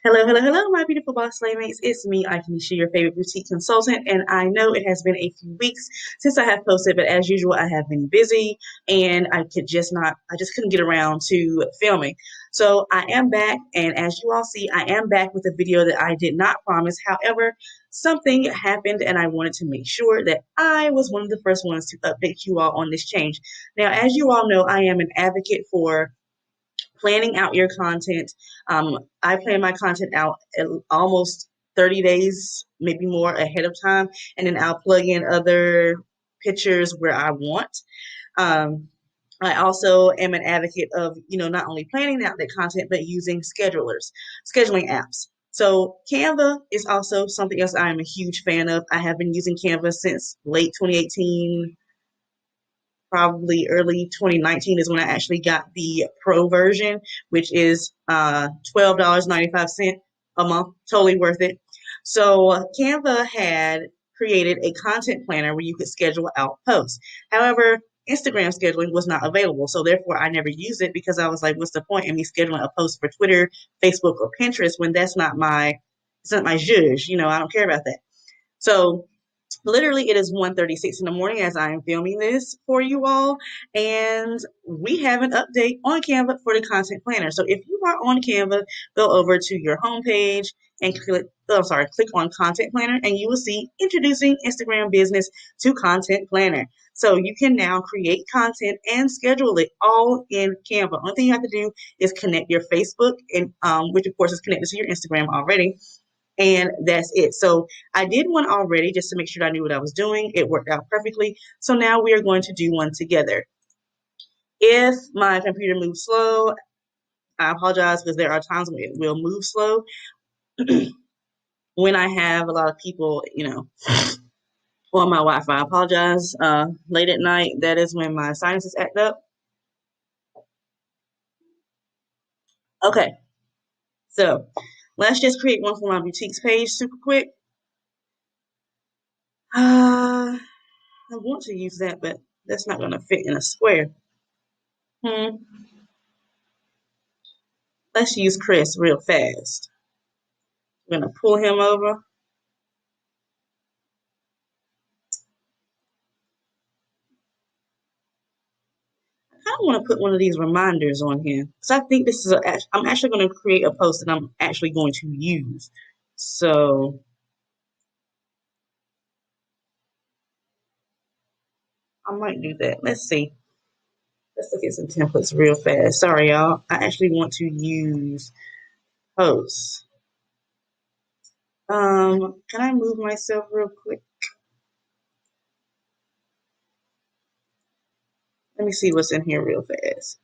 Hello, hello, hello, my beautiful boss playmates. It's me, Aisha, your favorite boutique consultant, and I know it has been a few weeks since I have posted, but as usual, I have been busy and I just couldn't get around to filming. So I am back, and as you all see, I am back with a video that I did not promise. However, something happened, and I wanted to make sure that I was one of the first ones to update you all on this change. Now, as you all know, I am an advocate for planning out your content. I plan my content out almost 30 days, maybe more ahead of time, and then I'll plug in other pictures where I want. Um, I also am an advocate of, not only planning out that content, but using scheduling apps. So Canva is also something else I am a huge fan of. I have been using Canva since late 2018, probably early 2019 is when I actually got the pro version, which is $12.95 a month, totally worth it. So Canva had created a content planner where you could schedule out posts. However, Instagram scheduling was not available, so therefore I never used it because I was like, what's the point in me scheduling a post for Twitter, Facebook, or Pinterest when it's not my zhuzh, I don't care about that. So literally, it is 1:36 in the morning as I am filming this for you all, and we have an update on Canva for the content planner. So if you are on Canva, go over to your homepage and click on content planner, and you will see introducing Instagram business to content planner. So you can now create content and schedule it all in Canva. Only thing you have to do is connect your Facebook, and which of course is connected to your Instagram already, and that's it. So I did one already just to make sure I knew what I was doing. It worked out perfectly. So now we are going to do one together. If my computer moves slow, I apologize because there are times when it will move slow. When I have a lot of people, on my Wi-Fi, I apologize. Late at night, that is when my sinuses act up. Okay, so let's just create one for my boutiques page super quick. I want to use that, but that's not going to fit in a square. Hmm. Let's use Chris real fast. I'm going to pull him over. I kind of want to put one of these reminders on here because I think I'm actually going to create a post that I'm actually going to use. So I might do that. Let's see. Let's look at some templates real fast. Sorry, y'all. I actually want to use posts. Can I move myself real quick? Let me see what's in here real fast.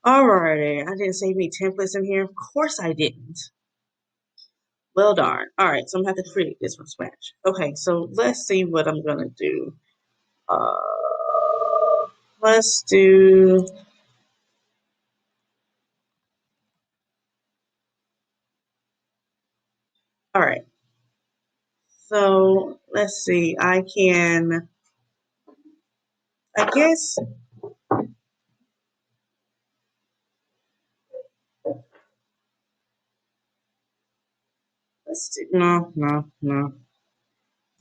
Alrighty, I didn't save any templates in here. Of course I didn't. Well darn. Alright, so I'm gonna have to create this from scratch. Okay, so let's see what I'm gonna do. Uh, let's do. Alright, so let's see. I guess, let's do. No, no, no.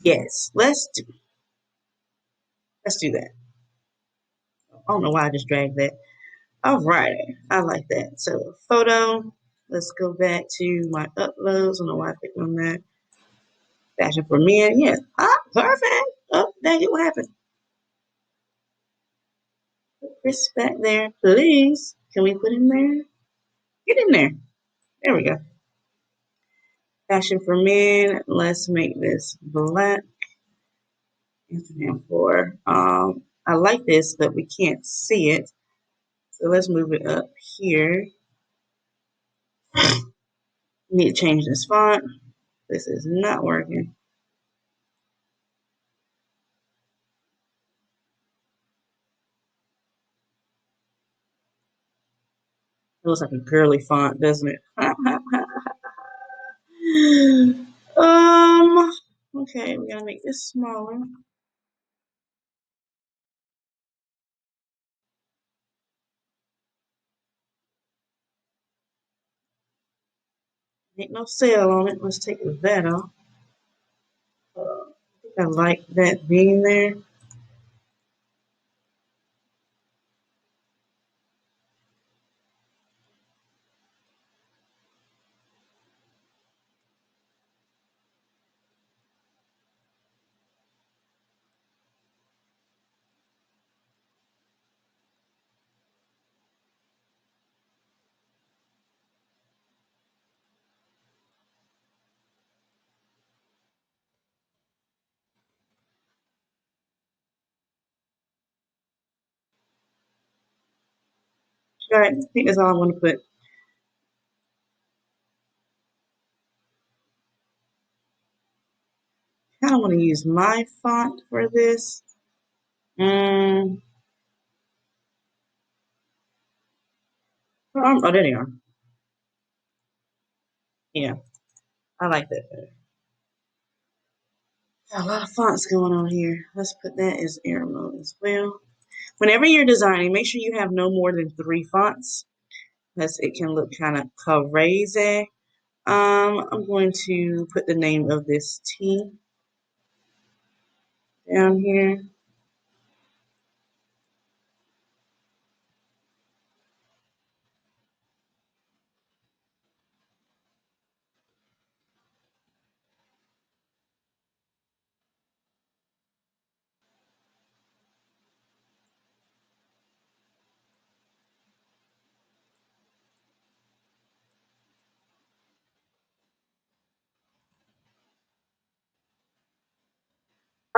Yes, let's do that. I don't know why I just dragged that. Alrighty, I like that. So, photo. Let's go back to my uploads. I don't know why I clicked on that. Fashion for men. Yes. Ah, perfect. Oh, dang it. What happened? Put Chris back there, please. Can we put him there? Get in there. There we go. Fashion for men. Let's make this black. Instagram for. I like this, but we can't see it. So let's move it up here. Need to change this font. This is not working. It looks like a girly font, doesn't it? um. Okay, we gotta make this smaller. Ain't no sale on it. Let's take that off. I think I like that being there. All right, I think that's all I want to put. I kind of want to use my font for this. Oh, there they are. Yeah, I like that better. Got a lot of fonts going on here. Let's put that as air mode as well. Whenever you're designing, make sure you have no more than 3 fonts, because it can look kind of crazy. I'm going to put the name of this T down here.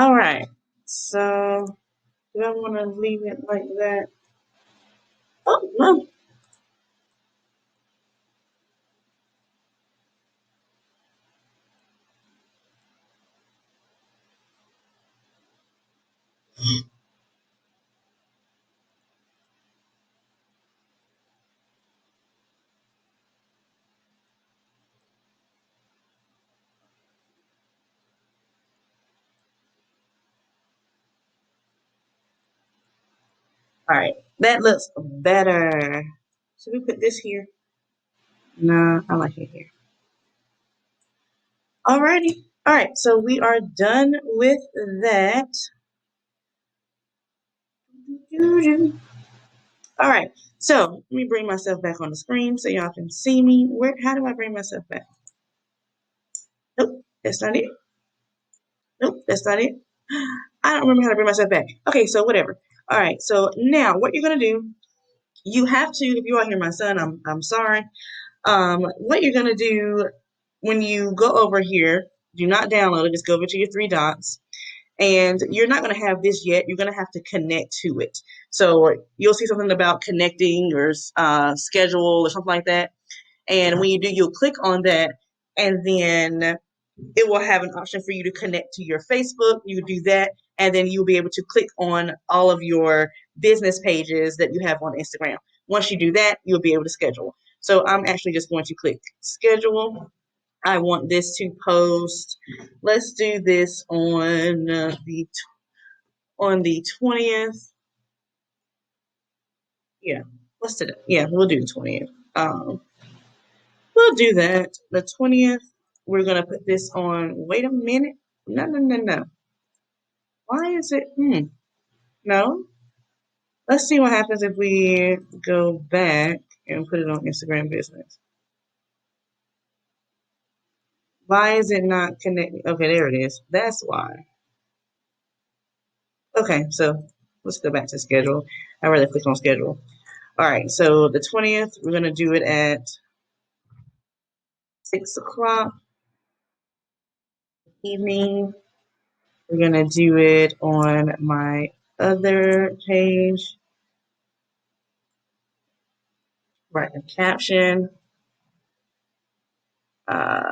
All right. So do I want to leave it like that? Oh no. All right. That looks better. Should we put this here? No, I like it here. Alrighty. All right. So we are done with that. All right. So let me bring myself back on the screen so y'all can see me. Where? How do I bring myself back? Nope, that's not it. Nope, that's not it. I don't remember how to bring myself back. Okay, so whatever. All right. So now what you're gonna do? You have to. If you are hearing my son, I'm sorry. What you're gonna do when you go over here? Do not download it. Just go over to your 3 dots. And you're not going to have this yet. You're going to have to connect to it. So you'll see something about connecting or schedule or something like that. And when you do, you'll click on that, and then it will have an option for you to connect to your Facebook. You do that, and then you'll be able to click on all of your business pages that you have on Instagram. Once you do that, you'll be able to schedule. So I'm actually just going to click schedule. I want this to post. Let's do this on the 20th. Yeah, what's today? Yeah, we'll do the 20th. We'll do that. The 20th. We're gonna put this on. Wait a minute. No, no, no, no. Why is it? No. Let's see what happens if we go back and put it on Instagram business. Why is it not connecting? Okay, there it is. That's why. Okay, so let's go back to schedule. I rather click on schedule. All right, so the 20th, we're gonna do it at 6 o'clock evening. We're gonna do it on my other page. Write the caption. Uh,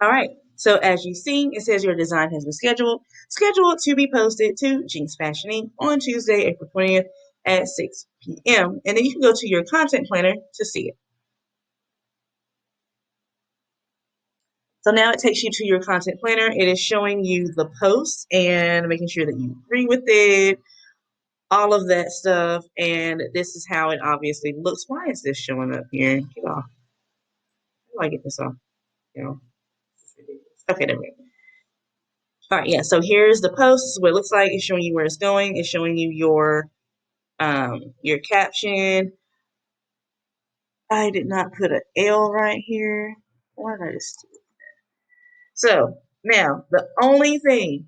All right. So as you see, it says your design has been scheduled to be posted to Jinx Fashioning on Tuesday, April 20th at 6 p.m. And then you can go to your content planner to see it. So now it takes you to your content planner. It is showing you the post and making sure that you agree with it, all of that stuff. And this is how it obviously looks. Why is this showing up here? Get off. How do I get this off? You know, okay, there we go. All right, yeah. So here's the post. This is what it looks like. It's showing you where it's going. It's showing you your caption. I did not put an L right here. Why did I just do that? So now the only thing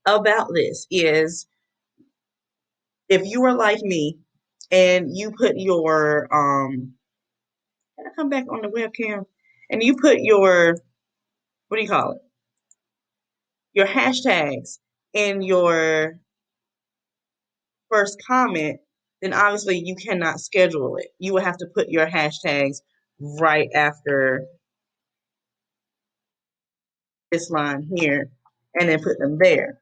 about this is if you are like me and you put your can I come back on the webcam? And you put your what do you call it? Your hashtags in your first comment, then obviously you cannot schedule it. You will have to put your hashtags right after this line here and then put them there.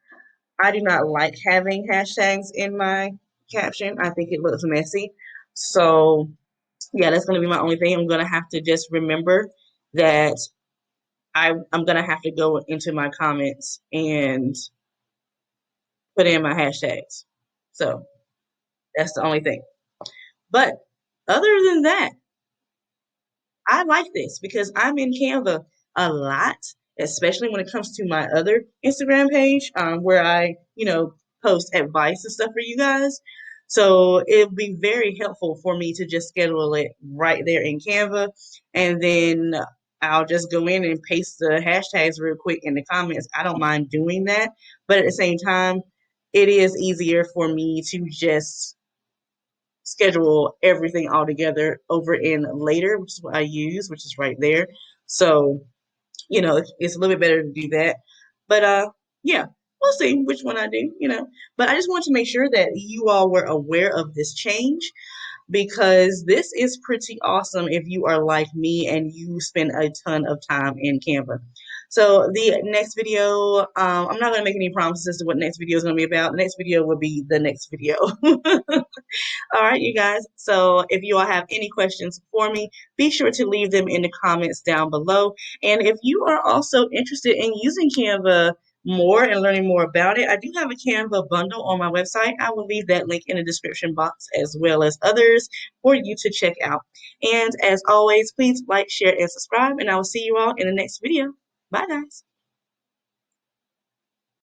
I do not like having hashtags in my caption. I think it looks messy. So yeah, that's going to be my only thing. I'm going to have to just remember that I'm going to have to go into my comments and put in my hashtags. So that's the only thing. But other than that, I like this because I'm in Canva a lot, especially when it comes to my other Instagram page, where I, post advice and stuff for you guys. So it'd be very helpful for me to just schedule it right there in Canva, and then I'll just go in and paste the hashtags real quick in the comments. I don't mind doing that, but at the same time, it is easier for me to just schedule everything all together over in later, which is what I use, which is right there. So, it's a little bit better to do that. But yeah, we'll see which one I do. But I just want to make sure that you all were aware of this change because this is pretty awesome if you are like me and you spend a ton of time in Canva. So the next video, I'm not going to make any promises to what next video is going to be about. The next video will be the next video. All right, you guys. So if you all have any questions for me, be sure to leave them in the comments down below. And if you are also interested in using Canva more and learning more about it, I do have a Canva bundle on my website. I will leave that link in the description box as well as others for you to check out. And as always, please like, share, and subscribe. And I will see you all in the next video. Bye, guys.